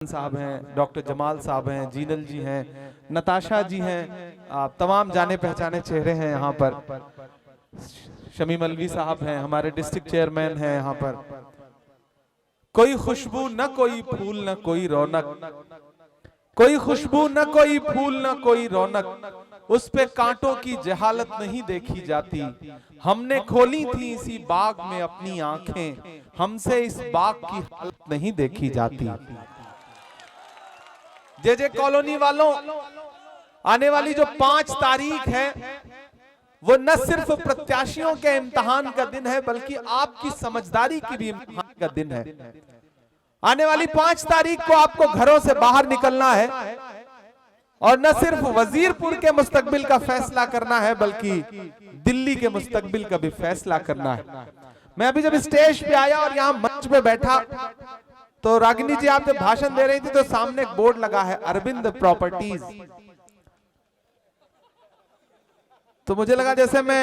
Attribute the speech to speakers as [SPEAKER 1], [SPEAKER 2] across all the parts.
[SPEAKER 1] साहब हैं, डॉक्टर जमाल साहब हैं, जीनल जी हैं, नताशा जी हैं, आप तमाम जाने पहचाने चेहरे हैं यहाँ पर। शमीम अलवी साहब हैं, हमारे डिस्ट्रिक्ट चेयरमैन हैं यहाँ पर। कोई खुशबू न कोई फूल न कोई रौनक, कोई खुशबू न कोई फूल न कोई रौनक, उस पे कांटों की जहालत नहीं देखी जाती। हमने खोली थी इसी बाग में अपनी आंखें, हमसे इस बाग की हालत नहीं देखी जाती। जे कॉलोनी वालों, आने वाली जो 5 तारीख है वो न सिर्फ प्रत्याशियों के इम्तिहान का दिन है बल्कि आपकी समझदारी की भी इम्तिहान का दिन है। आने वाली 5 तारीख को आपको घरों से बाहर निकलना है और न सिर्फ वजीरपुर के मुस्तकबिल का फैसला करना है बल्कि दिल्ली के मुस्तकबिल का भी फैसला करना है। मैं अभी जब स्टेज पे आया और यहाँ मंच पे बैठा तो रागिनी जी आप जब भाषण दे रही थी तो सामने एक बोर्ड लगा है अरविंद प्रॉपर्टीज। तो मुझे लगा जैसे मैं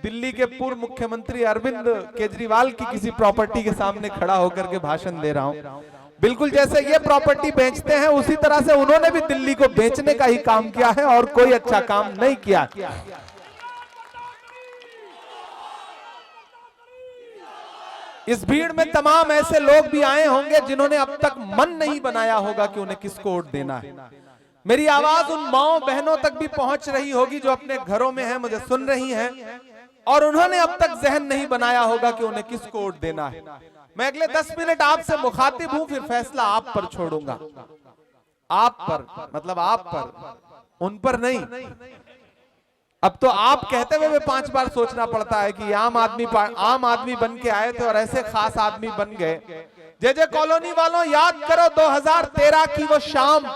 [SPEAKER 1] दिल्ली के पूर्व मुख्यमंत्री अरविंद केजरीवाल की किसी प्रॉपर्टी के सामने खड़ा होकर के भाषण दे रहा हूं। बिल्कुल जैसे ये प्रॉपर्टी बेचते हैं उसी तरह से उन्होंने भी दिल्ली को बेचने का ही काम किया है और कोई अच्छा काम नहीं किया। इस भीड़ में तमाम ऐसे लोग भी आए होंगे जिन्होंने अब तक मन नहीं बनाया होगा कि उन्हें किसको वोट देना है। मेरी आवाज उन माओ बहनों तक भी पहुंच रही होगी जो अपने घरों में हैं, मुझे सुन रही हैं और उन्होंने अब तक जहन नहीं बनाया होगा कि उन्हें किसको वोट देना है। मैं अगले 10 मिनट आपसे मुखातिब हूं, फिर फैसला आप पर छोड़ूंगा। आप पर मतलब आप पर, उन पर नहीं। अब तो आप कहते हुए 5 बार सोचना पड़ता है कि आम आदमी बन के आए थे और ऐसे खास आदमी बन गए। जे कॉलोनी वालों, याद करो 2013 की वो शाम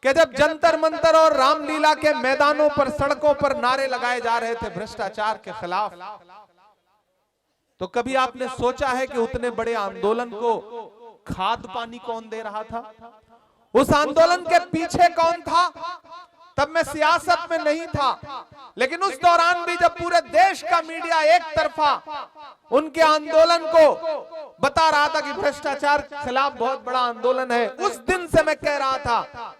[SPEAKER 1] कि जब जंतर मंतर और रामलीला के मैदानों पर, सड़कों पर नारे लगाए जा रहे थे भ्रष्टाचार के खिलाफ। तो कभी आपने सोचा है कि उतने बड़े आंदोलन को खाद पानी कौन दे रहा था? उस आंदोलन के पीछे कौन था? तब मैं सियासत में नहीं था, लेकिन उस दौरान भी जब पूरे देश का मीडिया एक तरफा उनके आंदोलन को बता रहा था कि भ्रष्टाचार के खिलाफ बहुत बड़ा आंदोलन है, उस दिन से मैं कह रहा था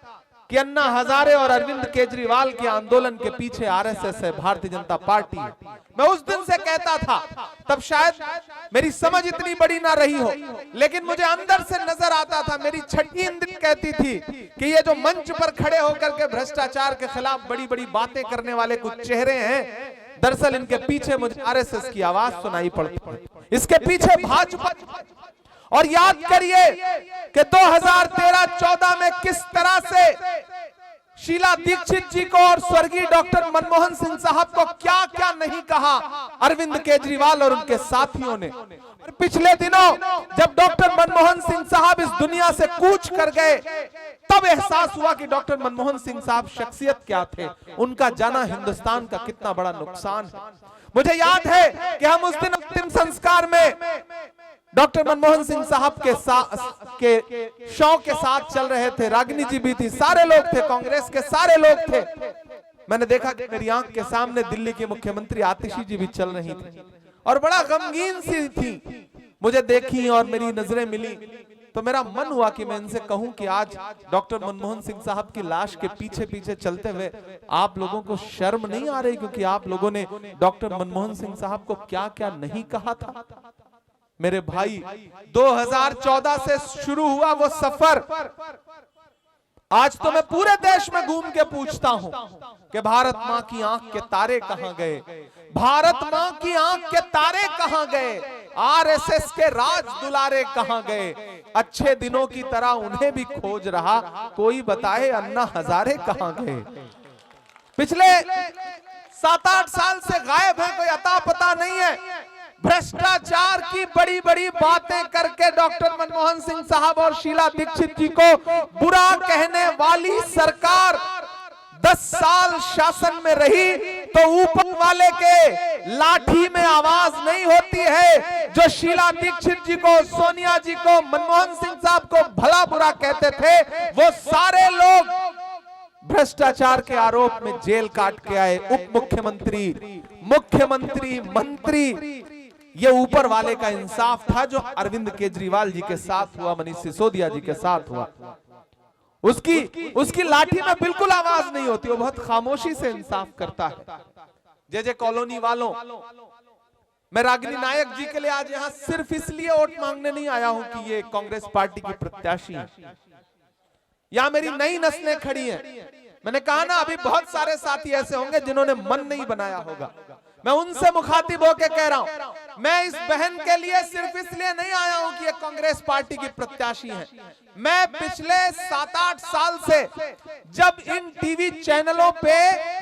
[SPEAKER 1] कि अन्ना हजारे और अरविंद केजरीवाल के आंदोलन के पीछे आरएसएस है, भारतीय जनता पार्टी है। मैं उस दिन से कहता था, तब शायद मेरी समझ इतनी बड़ी ना रही हो, लेकिन मुझे अंदर से नजर आता था। मेरी छठी इंद्री कहती थी कि ये जो मंच पर खड़े होकर के भ्रष्टाचार के खिलाफ बड़ी बड़ी बातें करने वाले कुछ चेहरे हैं, दरअसल इनके पीछे मुझे आरएसएस की आवाज सुनाई पड़ती है, इसके पीछे भाजपा। और याद करिए कि 2013-14 में किस तरह से शीला दीक्षित जी को और स्वर्गीय डॉक्टर मनमोहन सिंह साहब को क्या क्या नहीं कहा अरविंद केजरीवाल और उनके साथियों ने। और पिछले दिनों जब डॉक्टर मनमोहन सिंह साहब इस दुनिया से कूच कर गए, तब एहसास हुआ कि डॉक्टर मनमोहन सिंह साहब शख्सियत क्या थे, उनका जाना हिंदुस्तान का कितना बड़ा नुकसान है। मुझे याद है कि हम उस दिन अंतिम संस्कार में डॉक्टर मनमोहन सिंह साहब के शौक के साथ चल रहे थे। रागिनी जी भी थी, सारे लोग थे, कांग्रेस के सारे लोग थे। मैंने देखा कि मेरी आंख के सामने दिल्ली की मुख्यमंत्री आतिशी जी भी चल रही थी और बड़ा गमगीन सी थी। मुझे देखी और मेरी नजरें मिली तो मेरा मन हुआ कि मैं इनसे कहूं कि आज डॉक्टर मनमोहन सिंह साहब की लाश के पीछे पीछे चलते हुए आप लोगों को शर्म नहीं आ रही, क्योंकि आप लोगों ने डॉक्टर मनमोहन सिंह साहब को क्या क्या नहीं कहा था। मेरे भाई, 2014 से शुरू हुआ वो सफर। आज तो मैं पूरे देश में घूम के पूछता हूं कि भारत मां की आंख के तारे कहां गए? भारत मां की आंख के तारे कहां गए? आरएसएस के राज दुलारे कहां गए? अच्छे दिनों की तरह उन्हें भी खोज रहा, कोई बताए अन्ना हजारे कहां गए? पिछले 7-8 साल से गायब है, कोई अता पता नहीं है। भ्रष्टाचार की बड़ी बड़ी बातें करके डॉक्टर मनमोहन सिंह साहब और शीला दीक्षित जी को बुरा कहने वाली सरकार 10 साल शासन में रही तो ऊपर वाले के लाठी में आवाज नहीं होती है। जो शीला दीक्षित जी को, सोनिया जी को, मनमोहन सिंह साहब को भला बुरा कहते थे, वो सारे लोग भ्रष्टाचार के आरोप में जेल काट के आए। उप मुख्यमंत्री, मुख्यमंत्री, मंत्री, ये ऊपर वाले का इंसाफ था जो अरविंद केजरीवाल जी के साथ हुआ, मनीष सिसोदिया जी के साथ हुआ। उसकी लाठी में बिल्कुल आवाज नहीं होती, वो बहुत खामोशी से इंसाफ करता है। जे कॉलोनी वालों, मैं रागिनी नायक जी के लिए आज यहां सिर्फ इसलिए वोट मांगने नहीं आया हूं कि ये कांग्रेस पार्टी की प्रत्याशी है। यहां मेरी नई नस्लें खड़ी हैं। मैंने कहा ना, अभी बहुत सारे साथी ऐसे होंगे जिन्होंने मन नहीं बनाया होगा। मैं उनसे मुखातिब होकर कह रहा हूं, मैं इस बहन के लिए सिर्फ इसलिए नहीं आया हूं कि ये कांग्रेस पार्टी की प्रत्याशी है। मैं पिछले 7-8 साल से जब इन टीवी चैनलों पे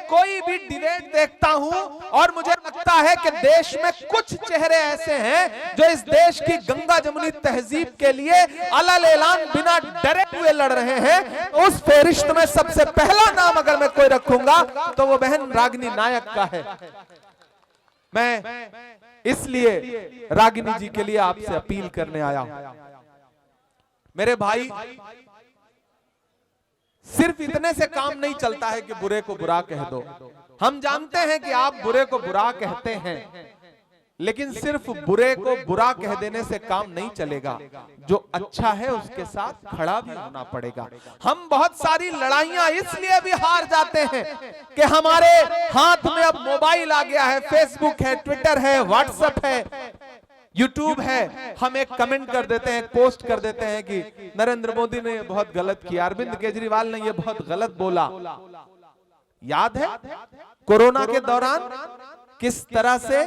[SPEAKER 1] कोई भी डिबेट देखता हूं, और मुझे लगता है कि देश में कुछ चेहरे ऐसे हैं जो इस देश की गंगा जमुनी तहजीब के लिए अलग ऐलान बिना डरे हुए लड़ रहे हैं, उस फहरिस्त में सबसे पहला नाम अगर मैं कोई रखूंगा तो वो बहन रागिनी नायक का है। मैं इसलिए रागिनी जी के लिए आपसे अपील करने आया हूं। मेरे भाई, सिर्फ इतने से काम नहीं चलता है कि बुरे को बुरा कह दो। हम जानते हैं कि आप बुरे को बुरा कहते हैं, लेकिन सिर्फ बुरे को बुरा कह देने से काम नहीं चलेगा। जो अच्छा है उसके साथ खड़ा भी होना पड़ेगा। हम बहुत सारी लड़ाइयां इसलिए भी हार जाते हैं कि हमारे हाथ में अब मोबाइल आ गया है, फेसबुक है, ट्विटर है, व्हाट्सएप है, यूट्यूब है। हम एक कमेंट कर देते हैं, पोस्ट कर देते हैं कि नरेंद्र मोदी ने ये बहुत गलत किया, अरविंद केजरीवाल ने ये बहुत गलत बोला। याद है कोरोना के दौरान किस तरह से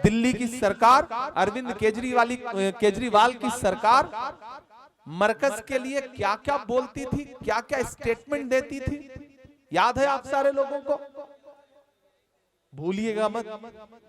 [SPEAKER 1] दिल्ली की सरकार, अरविंद केजरीवाल की सरकार मरकज के लिए क्या क्या बोलती थी, क्या क्या स्टेटमेंट देती थी। याद है आप सारे लोगों को? भूलिएगा मत,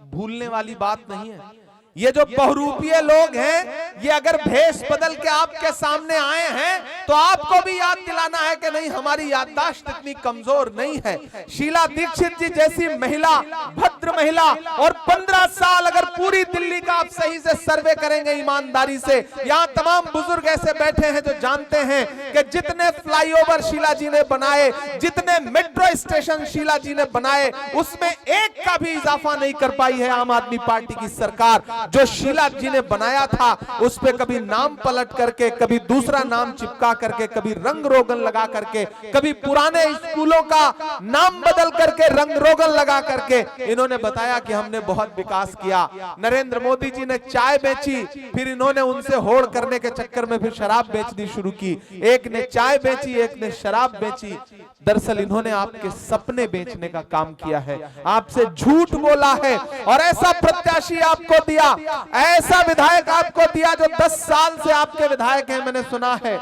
[SPEAKER 1] भूलने वाली बात नहीं है। ये जो बहुरूपीय लोग हैं, ये अगर भेष बदल के आपके सामने आए हैं तो आपको भी याद दिलाना है कि नहीं, हमारी याददाश्त इतनी कमजोर नहीं है। शीला दीक्षित जी जैसी महिला, भद्र महिला, और 15 साल अगर पूरी दिल्ली का आप सही से सर्वे करेंगे ईमानदारी से, यहाँ तमाम बुजुर्ग ऐसे बैठे हैं जो जानते हैं कि जितने फ्लाईओवर शीला जी ने बनाए, जितने मेट्रो स्टेशन शीला जी ने बनाए, उसमें एक का भी इजाफा नहीं कर पाई है आम आदमी पार्टी की सरकार। जो शीला जी ने बनाया था उस पे कभी नाम पलट करके, कभी दूसरा नाम चिपका करके, कभी रंग रोगन लगा करके, कभी पुराने स्कूलों का नाम बदल करके रंग रोगन लगा करके इन्होंने बताया कि हमने बहुत विकास किया। नरेंद्र मोदी जी ने चाय बेची, फिर इन्होंने उनसे होड़ करने के चक्कर में फिर शराब बेचनी शुरू की। एक ने चाय बेची, एक ने शराब बेची। दरअसल इन्होंने आपके सपने बेचने का काम किया है, आपसे झूठ बोला है, और ऐसा प्रत्याशी आपको दिया, ऐसा विधायक आपको दिया जो 10 साल से आपके विधायक हैं, मैंने सुना है।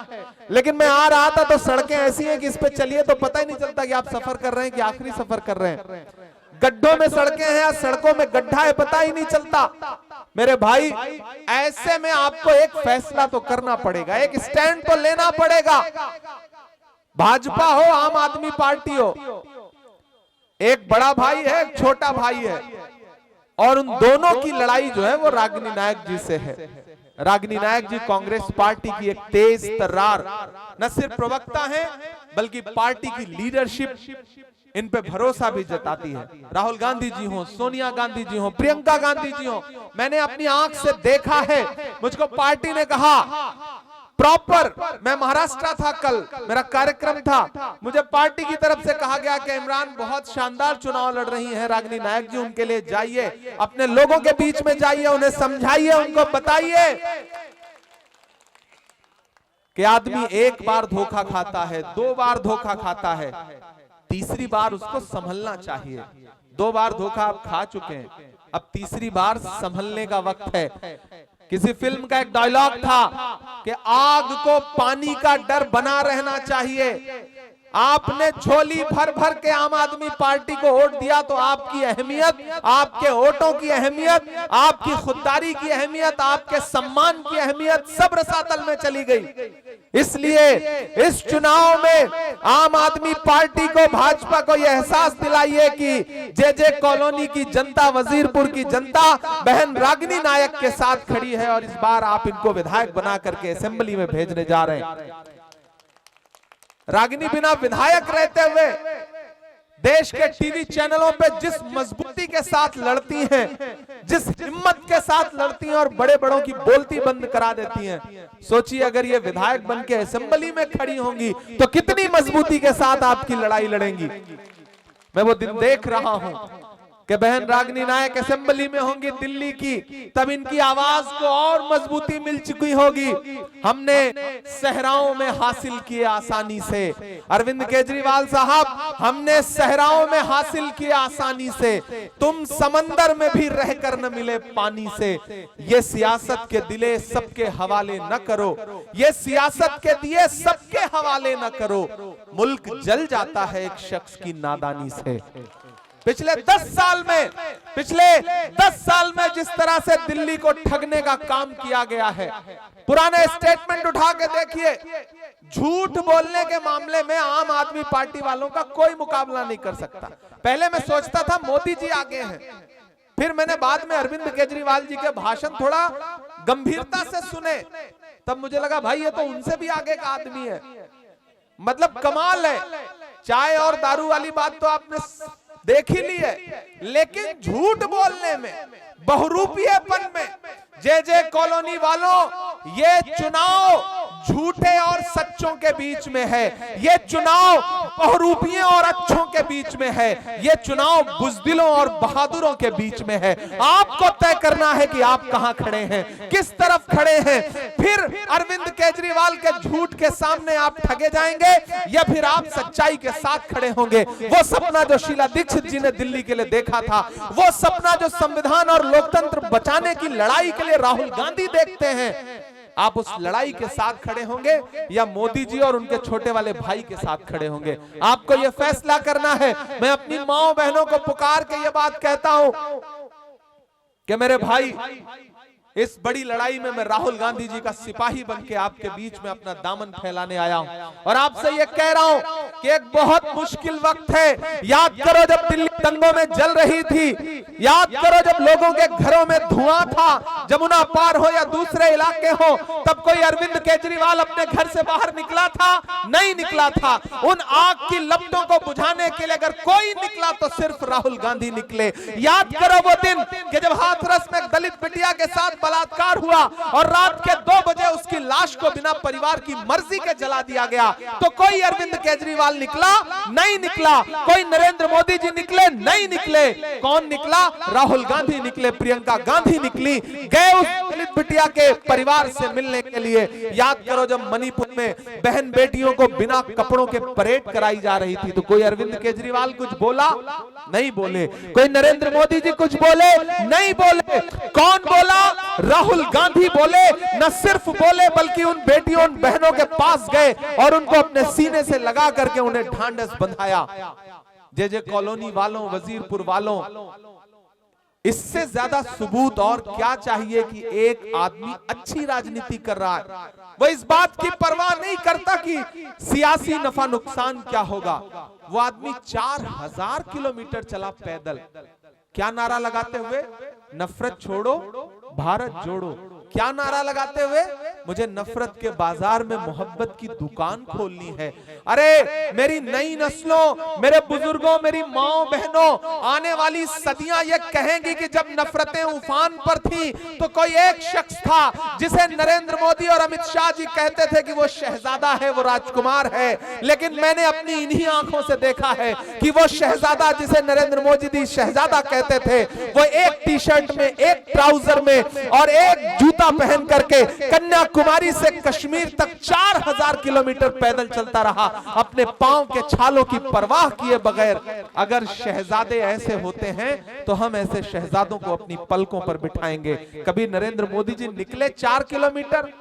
[SPEAKER 1] लेकिन मैं आ रहा था तो सड़कें ऐसी हैं कि इस पे चलिए तो पता ही नहीं चलता कि आप सफर कर रहे हैं कि आखिरी सफर कर रहे हैं। गड्ढों में सड़कें हैं, सड़कों में गड्ढा है, पता ही नहीं चलता। मेरे भाई, ऐसे में आपको एक फैसला तो करना पड़ेगा, एक स्टैंड तो लेना पड़ेगा। भाजपा हो, आम आदमी पार्टी हो, एक बड़ा भाई है, एक छोटा भाई है, और उन दोनों की लड़ाई जो है वो रागिनी नायक जी से है। रागिनी नायक जी कांग्रेस पार्टी की एक तेज तर्रार न सिर्फ प्रवक्ता हैं, बल्कि पार्टी की लीडरशिप इन पे भरोसा भी जताती है। राहुल गांधी जी हो, सोनिया गांधी जी हो, प्रियंका गांधी जी हो, मैंने अपनी आंख से देखा है। मुझको पार्टी ने कहा प्रॉपर, मैं महाराष्ट्र था, कल मेरा कार्यक्रम था, मुझे पार्टी की तरफ से कहा गया कि इमरान बहुत शानदार चुनाव लड़ रही हैं रागिनी नायक जी, उनके लिए जाइए, अपने लोगों के बीच में जाइए, उन्हें समझाइए, उनको बताइए कि आदमी एक बार धोखा खाता है, 2 बार धोखा खाता है, तीसरी बार उसको संभलना चाहिए। 2 बार धोखा आप खा चुके हैं, अब तीसरी बार संभलने का वक्त है। किसी फिल्म का एक डायलॉग था कि आग को पानी का डर बना रहना चाहिए। आपने झोली भर भर के आम आदमी पार्टी को वोट दिया तो आपकी अहमियत, आपके वोटों की अहमियत, आपकी खुददारी की अहमियत, आपके सम्मान की अहमियत सब रसातल में चली गई। इसलिए इस चुनाव में आम आदमी पार्टी को, भाजपा को यह एहसास दिलाइए कि जे कॉलोनी की जनता, वजीरपुर की जनता बहन रागिनी नायक के साथ खड़ी है, और इस बार आप इनको विधायक बना करके असेंबली में भेजने जा रहे हैं। रागिनी बिना विधायक रहते हुए देश के टीवी चैनलों पे जिस मजबूती के साथ लड़ती हैं, जिस हिम्मत के साथ लड़ती हैं और बड़े बड़ों की बोलती बंद करा देती हैं, सोचिए अगर ये विधायक बन के असेंबली में खड़ी होंगी तो कितनी मजबूती के साथ आपकी लड़ाई लड़ेंगी। मैं वो दिन देख रहा हूं कि बहन रागिनी नायक असेंबली में होंगी दिल्ली की, तब इनकी आवाज को और मजबूती मिल चुकी होगी। हमने सहराओं में हासिल किए आसानी से, अरविंद केजरीवाल साहब, हमने सहराओं में हासिल किए आसानी से, तुम समंदर में भी रहकर न मिले पानी से। ये सियासत के दिले सबके हवाले न करो, ये सियासत के दिए सबके हवाले न करो, मुल्क जल जाता है एक शख्स की नादानी से। पिछले 10 साल में जिस तरह से दिल्ली को ठगने का काम किया गया है, पुराने स्टेटमेंट उठा के देखिए, झूठ बोलने के मामले में आम आदमी पार्टी वालों का कोई मुकाबला नहीं कर सकता। पहले मैं सोचता था मोदी जी आगे हैं, फिर मैंने बाद में अरविंद केजरीवाल जी के भाषण थोड़ा गंभीरता से सुने, तब मुझे लगा भाई ये तो उनसे भी आगे का आदमी है। मतलब कमाल है। चाय और दारू वाली बात तो आपने देख ही ली है, लेकिन झूठ बोलने में, बहुरूपियेपन में, जे कॉलोनी वालों, ये चुनाव झूठे और सच्चों के बीच में है, ये चुनाव बहुरूपियों और अच्छों के बीच में है, ये चुनाव बुजदिलों और बहादुरों के बीच में है। आपको तय करना है कि आप कहां खड़े हैं, किस तरफ खड़े हैं। फिर अरविंद केजरीवाल के झूठ के सामने आप ठगे जाएंगे या फिर आप सच्चाई के साथ खड़े होंगे। वो सपना जो शीला दीक्षित जी ने दिल्ली के लिए देखा था, वो सपना जो संविधान और लोकतंत्र बचाने की लड़ाई के लिए राहुल गांधी देखते हैं, आप उस लड़ाई के साथ खड़े होंगे या मोदी जी और उनके छोटे वाले भाई के साथ खड़े होंगे। आपको यह फैसला करना है। मैं अपनी माओ बहनों को पुकार के यह बात कहता हूं कि मेरे भाई, इस बड़ी लड़ाई में मैं राहुल गांधी जी का सिपाही बन के आपके बीच में अपना दामन फैलाने आया हूं और आपसे ये कह रहा हूं कि एक बहुत मुश्किल वक्त है। याद करो जब दिल्ली दंगों में जल रही थी, याद करो जब लोगों के घरों में धुआं था, जमुना पार हो या दूसरे इलाके हो, तब कोई अरविंद केजरीवाल अपने घर से बाहर निकला था? नहीं निकला था। उन आग की लपटों को बुझाने के लिए अगर कोई निकला तो सिर्फ राहुल गांधी निकले। याद करो वो दिन कि जब हाथरस में दलित बिटिया के साथ बलात्कार हुआ और रात के 2 बजे उसकी लाश को बिना परिवार की मर्जी के जला दिया गया, तो कोई अरविंद केजरीवाल निकला? नहीं निकला। कोई नरेंद्र मोदी जी निकले? नहीं निकले। कौन निकला? राहुल गांधी निकले, प्रियंका गांधी निकली, गए उस दलित बिटिया के परिवार से मिलने के लिए। याद करो जब मणिपुर में बहन बेटियों को बिना कपड़ों के परेड कराई जा रही थी, तो कोई अरविंद केजरीवाल कुछ बोला? नहीं बोले। कोई नरेंद्र मोदी जी कुछ बोले? नहीं बोले। कौन बोला? राहुल गांधी बोले। न सिर्फ बोले बल्कि उन बेटियों, उन बहनों के पास गए और उनको अपने सीने से लगा करके उन्हें ढांढस बंधाया। जे कॉलोनी वालों, वजीरपुर वालों, इससे ज्यादा सबूत और क्या चाहिए कि एक आदमी अच्छी राजनीति कर रहा है, वो इस बात की परवाह नहीं करता कि सियासी नफा नुकसान क्या होगा। वो आदमी 4000 किलोमीटर चला पैदल, क्या नारा लगाते हुए? नफरत छोड़ो, भारत जोड़ो। क्या नारा लगाते हुए? मुझे नफरत के बाजार में मोहब्बत की दुकान खोलनी है। अरे मेरी नई नस्लों, मेरे बुजुर्गों, मेरी माओ बहनों, आने वाली सदियां ये कहेंगी कि जब नफरतें उफान पर थी तो कोई एक शख्स था जिसे नरेंद्र मोदी और अमित शाह जी कहते थे कि वो शहजादा है, वो राजकुमार है। लेकिन मैंने अपनी इन्हीं आंखों से देखा है कि वो शहजादा जिसे नरेंद्र मोदी जी शहजादा कहते थे, वो एक टी शर्ट में, एक ट्राउजर में और एक जूता पहन करके कन्याकुमारी से कश्मीर तक 4000 किलोमीटर पैदल चलता रहा, अपने पांव के छालों की परवाह किए बगैर। अगर शहजादे ऐसे होते हैं तो हम ऐसे शहजादों को अपनी पलकों पर बिठाएंगे। कभी नरेंद्र मोदी जी निकले 4 किलोमीटर,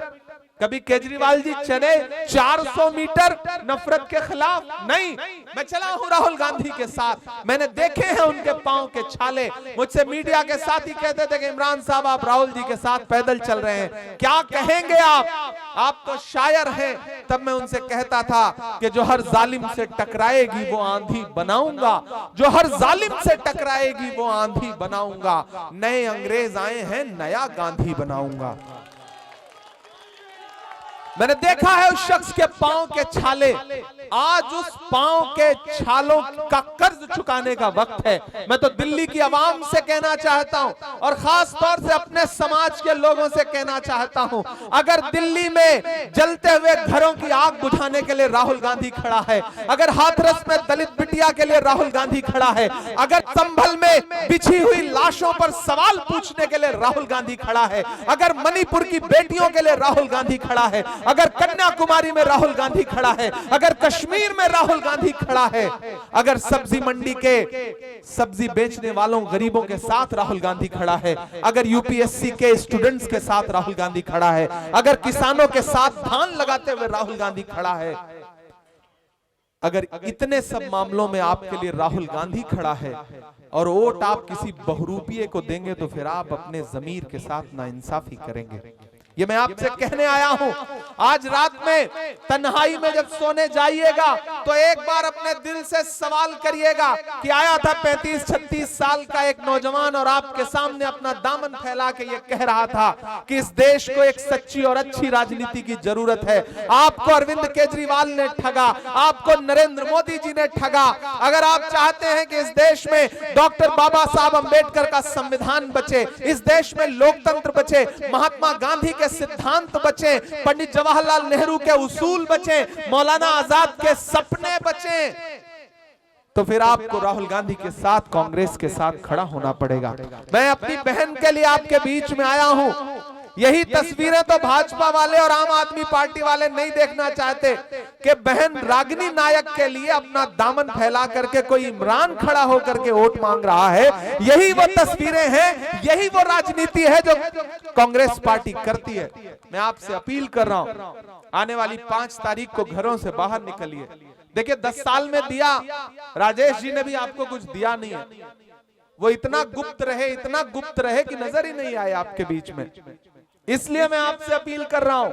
[SPEAKER 1] कभी केजरीवाल जी चले 400 मीटर नफरत के खिलाफ? नहीं। मैं चला हूं राहुल गांधी के साथ, मैंने देखे हैं उनके पांव के छाले। मुझसे मीडिया के साथ ही कहते थे कि इमरान साहब आप राहुल जी के साथ पैदल चल रहे हैं, क्या कहेंगे आप तो शायर हैं। तब मैं उनसे कहता था कि जो हर जालिम से टकराएगी वो आंधी बनाऊंगा, जो हर जालिम से टकराएगी वो आंधी बनाऊंगा। नए अंग्रेज आए हैं, नया गांधी बनाऊंगा। मैंने देखा है उस शख्स के पांव के छाले, आज उस पांव के छालों का कर्ज चुकाने का वक्त है। मैं तो दिल्ली की आवाम से कहना चाहता हूं और खास तौर से अपने समाज के लोगों से कहना चाहता हूं, अगर दिल्ली में जलते हुए घरों की आग बुझाने के लिए राहुल गांधी खड़ा है, अगर हाथरस में दलित बिटिया के लिए राहुल गांधी खड़ा है, अगर संभल में बिछी हुई लाशों पर सवाल पूछने के लिए राहुल गांधी खड़ा है, अगर मणिपुर की बेटियों के लिए राहुल गांधी खड़ा है, अगर कन्याकुमारी में राहुल गांधी खड़ा है, अगर कश्मीर में राहुल गांधी खड़ा है, अगर सब्जी मंडी के सब्जी बेचने वालों गरीबों के साथ राहुल गांधी खड़ा है, अगर यूपीएससी के स्टूडेंट्स के साथ राहुल गांधी खड़ा है, अगर किसानों के साथ धान लगाते हुए राहुल गांधी खड़ा है, अगर इतने सब मामलों में आपके लिए राहुल गांधी खड़ा है और वोट आप किसी बहुरूपिये को देंगे तो फिर आप अपने जमीर के साथ नाइंसाफी करेंगे। ये मैं आपसे कहने आया हूं। आज रात में तन्हाई में जब सोने जाइएगा तो एक बार अपने दिल से सवाल करिएगा कि आया था 35-36 साल का एक नौजवान और आपके सामने अपना दामन फैला के ये कह रहा था कि इस देश को एक सच्ची और अच्छी राजनीति की जरूरत है। आपको अरविंद केजरीवाल ने ठगा, आपको नरेंद्र मोदी जी ने ठगा। अगर आप चाहते हैं कि इस देश में डॉक्टर बाबा साहब अंबेडकर का संविधान बचे, इस देश में लोकतंत्र बचे, महात्मा गांधी के सिद्धांत बचे, पंडित जवाहरलाल नेहरू के उसूल बचे, मौलाना आजाद के सपने बचे, तो फिर आपको राहुल गांधी के साथ, कांग्रेस के साथ खड़ा होना पड़ेगा। मैं अपनी बहन के लिए आपके बीच में आया हूं। यही तस्वीरें तो भाजपा वाले और आम आदमी पार्टी वाले नहीं देखना चाहते कि बहन रागिनी नायक के लिए अपना दामन फैला करके कोई इमरान खड़ा होकर के वोट मांग रहा है। यही वो तस्वीरें हैं, यही वो राजनीति है जो कांग्रेस पार्टी करती है। मैं आपसे अपील कर रहा हूं, आने वाली 5 तारीख को घरों से बाहर निकलिए। देखिए 10 साल में दिया, राजेश जी ने भी आपको कुछ दिया नहीं है, वो इतना गुप्त रहे कि नजर ही नहीं आए आपके बीच में। इसलिए मैं आपसे अपील कर रहा हूं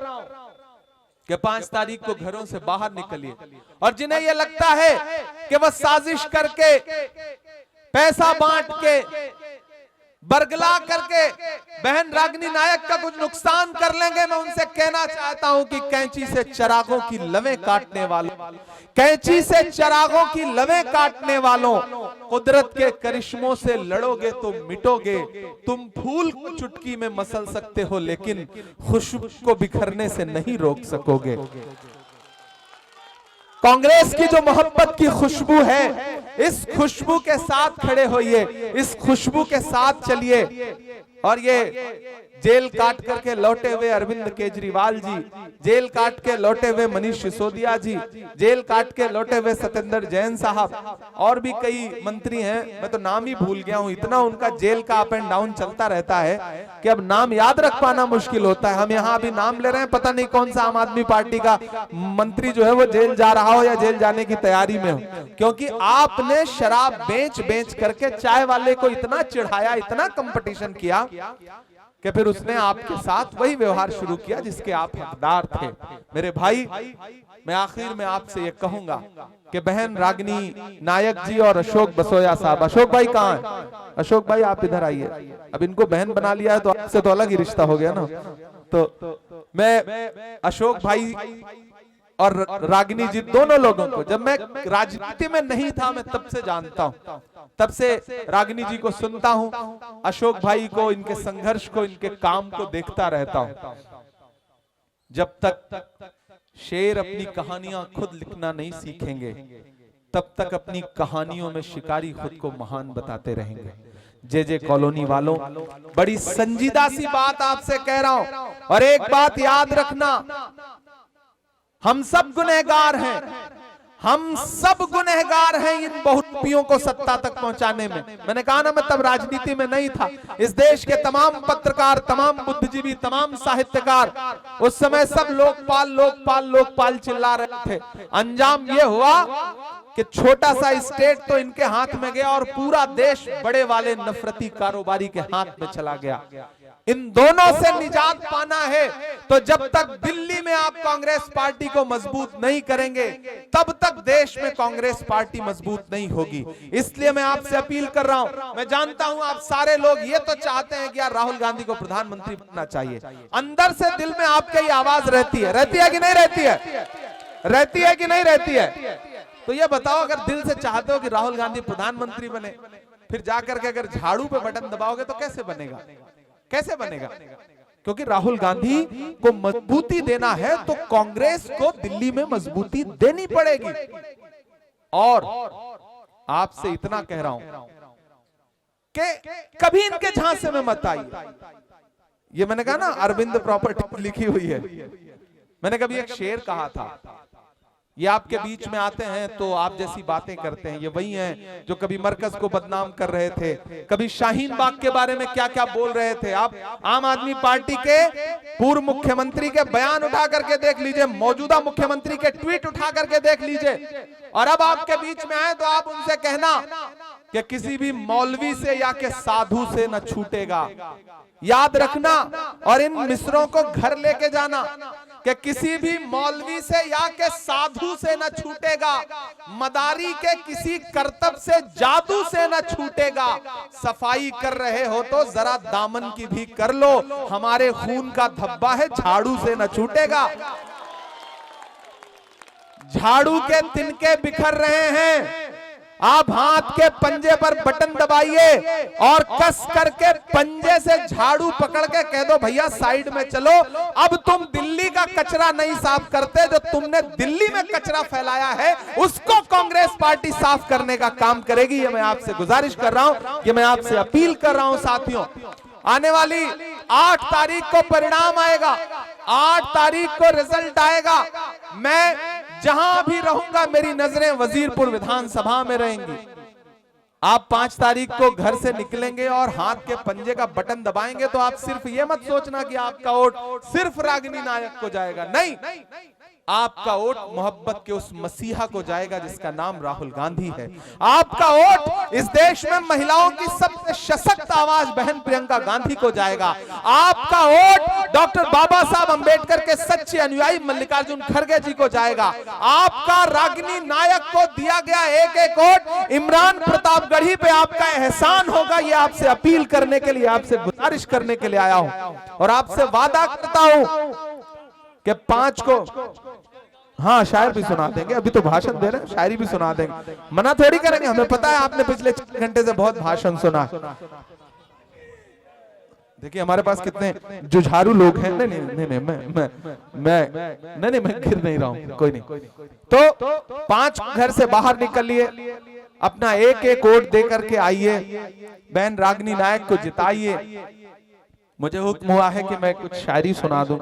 [SPEAKER 1] कि 5 तारीख को घरों से बाहर निकलिए। और जिन्हें यह लगता है कि वह साजिश करके, पैसा बांट के, बरगला करके बहन रागिनी नायक का कुछ नुकसान कर लेंगे, मैं उनसे कहना चाहता हूं कि कैंची से चिरागों की लवें काटने वालों, कैंची से चिरागों की लवें काटने वालों, कुदरत के करिश्मों से लड़ोगे तो मिटोगे। तुम फूल को चुटकी में मसल सकते हो लेकिन खुशबू को बिखरने से नहीं रोक सकोगे। कांग्रेस की जो मोहब्बत की खुशबू है, इस खुशबू के साथ खड़े होइए, इस खुशबू के साथ चलिए। और ये जेल काट करके लौटे हुए अरविंद केजरीवाल जी, जेल काट के लौटे हुए मनीष सिसोदिया जी, जेल काट के लौटे हुए सत्येंद्र जैन साहब, और भी कई मंत्री हैं, मैं तो नाम ही भूल गया हूं, इतना उनका जेल का अप एंड डाउन चलता रहता है कि अब नाम याद रख पाना मुश्किल होता है। हम यहाँ अभी नाम ले रहे हैं, पता नहीं कौन सा आम आदमी पार्टी का मंत्री जो है वो जेल जा रहा हो या जेल जाने की तैयारी में हो, क्योंकि आपने शराब बेच बेच करके चाय वाले को इतना चिढ़ाया, इतना कंपटीशन किया कि फिर उसने आपके साथ वही व्यवहार शुरू किया जिसके आप हकदार थे। मेरे भाई, मैं आखिर में आपसे ये कहूंगा कि बहन रागिनी नायक जी और अशोक बसोया साहब, अशोक भाई कहाँ हैं? अशोक भाई आप इधर आइए। अब इनको बहन बना लिया है तो आपसे तो अलग ही रिश्ता हो गया ना। तो मैं अशोक भाई और रागिनी जी दोनों लोगों को, जब मैं राजनीति में नहीं था मैं तब से जानता हूं, तब से रागिनी जी को सुनता हूं, अशोक भाई को, इनके संघर्ष को, इनके काम को देखता रहता हूं। जब तक शेर अपनी कहानियां खुद लिखना नहीं सीखेंगे तब तक अपनी कहानियों में शिकारी खुद को महान बताते रहेंगे। जे कॉलोनी वालों, बड़ी संजीदा सी बात आपसे कह रहा हूं, और एक बात याद रखना, हम सब गुनहगार हैं, हम सब गुनहगार हैं इन बहुरूपियों को सत्ता तक पहुंचाने में। मैंने कहा ना, मैं तब राजनीति में नहीं था। इस देश के तमाम पत्रकार, तमाम बुद्धिजीवी, तमाम साहित्यकार उस समय सब लोकपाल लोकपाल लोकपाल चिल्ला रहे थे। अंजाम ये हुआ कि छोटा सा स्टेट तो इनके हाथ में गया और पूरा देश बड़े वाले नफरती कारोबारी के हाथ में चला गया। इन दोनों से निजात पाना है तो जब तक दिल्ली में आप कांग्रेस पार्टी को मजबूत नहीं करेंगे तब तक देश में कांग्रेस पार्टी मजबूत नहीं होगी। इसलिए मैं आपसे अपील कर रहा हूं, मैं जानता हूं आप सारे लोग ये तो चाहते हैं कि यार राहुल गांधी को प्रधानमंत्री बनना चाहिए, अंदर से दिल में आपकी आवाज रहती है कि नहीं रहती है? रहती है कि नहीं रहती है? तो ये बताओ, अगर दिल से चाहते हो कि राहुल गांधी प्रधानमंत्री बने, फिर जाकर के अगर झाड़ू पे बटन दबाओगे तो कैसे बनेगा? कैसे बनेगा? क्योंकि राहुल गांधी को मजबूती देना है तो कांग्रेस को दिल्ली में मजबूती देनी पड़ेगी। और आपसे इतना कह रहा हूं कि कभी इनके झांसे में मत आइए। ये मैंने कहा ना, अरविंद प्रॉपर्टी लिखी हुई है। मैंने कभी एक शेर कहा था, ये आपके बीच में आते हैं तो आप जैसी बातें करते हैं। ये वही हैं जो कभी मरकज को बदनाम कर रहे थे, कभी शाहीन बाग के बारे में क्या क्या बोल रहे थे। आप आम आदमी पार्टी के पूर्व मुख्यमंत्री के बयान उठा करके देख लीजिए, मौजूदा मुख्यमंत्री के ट्वीट उठा करके देख लीजिए, और अब आपके बीच में आए तो आप उनसे कहना कि किसी भी मौलवी से या के साधु से न छूटेगा। याद रखना और इन मिस्रों को घर लेके जाना कि किसी भी मौलवी से या के साधु से न छूटेगा, मदारी के किसी करतब से जादू से न छूटेगा। सफाई कर रहे हो तो जरा दामन की भी कर लो, हमारे खून का धब्बा है झाड़ू से न छूटेगा। झाड़ू के तिनके बिखर रहे हैं, आप हाथ के पंजे पर बटन दबाइए और कस करके पंजे से झाड़ू पकड़ के कह दो भैया साइड में चलो, अब तुम दिल्ली का कचरा नहीं साफ करते, जो तुमने दिल्ली में कचरा फैलाया है उसको कांग्रेस पार्टी साफ करने का काम करेगी। ये मैं आपसे गुजारिश कर रहा हूं, ये मैं आपसे अपील कर रहा हूं। साथियों, आने वाली 8 तारीख को परिणाम आएगा, 8 तारीख को रिजल्ट आएगा। मैं जहां भी रहूंगा मेरी नजरें वजीरपुर विधानसभा में रहेंगी। आप 5 तारीख को घर से निकलेंगे और हाथ के पंजे का बटन दबाएंगे तो आप सिर्फ ये मत सोचना कि आपका वोट सिर्फ रागिनी नायक को जाएगा, नहीं, आपका वोट मोहब्बत के उस मसीहा को जाएगा जिसका नाम राहुल गांधी है। आपका वोट इस देश में महिलाओं की सबसे सशक्त आवाज बहन प्रियंका गांधी को जाएगा। आपका वोट डॉक्टर बाबा साहब अंबेडकर के सच्चे अनुयायी मल्लिकार्जुन खड़गे जी को जाएगा। आपका रागिनी नायक को दिया गया एक एक वोट इमरान प्रतापगढ़ी पे आपका एहसान होगा। ये आपसे अपील करने के लिए, आपसे गुजारिश करने के लिए आया हूं और आपसे वादा करता हूं कि 5 को, हाँ शायर भी सुना देंगे, अभी तो भाषण दे रहे हैं, शायरी भी सुना देंगे, मना थोड़ी करेंगे। हमें पता है आपने पिछले 4 घंटे से बहुत भाषण सुना। देखिए हमारे पास कितने जुझारू लोग हैं। नहीं नहीं नहीं, मैं गिर नहीं रहा हूं, कोई नहीं। तो 5 घर से बाहर निकलिए, अपना एक एक वोट दे करके आइए, बहन रागिनी नायक को जिताइए। मुझे हुक्म हुआ है कि मैं कुछ शायरी सुना दूं।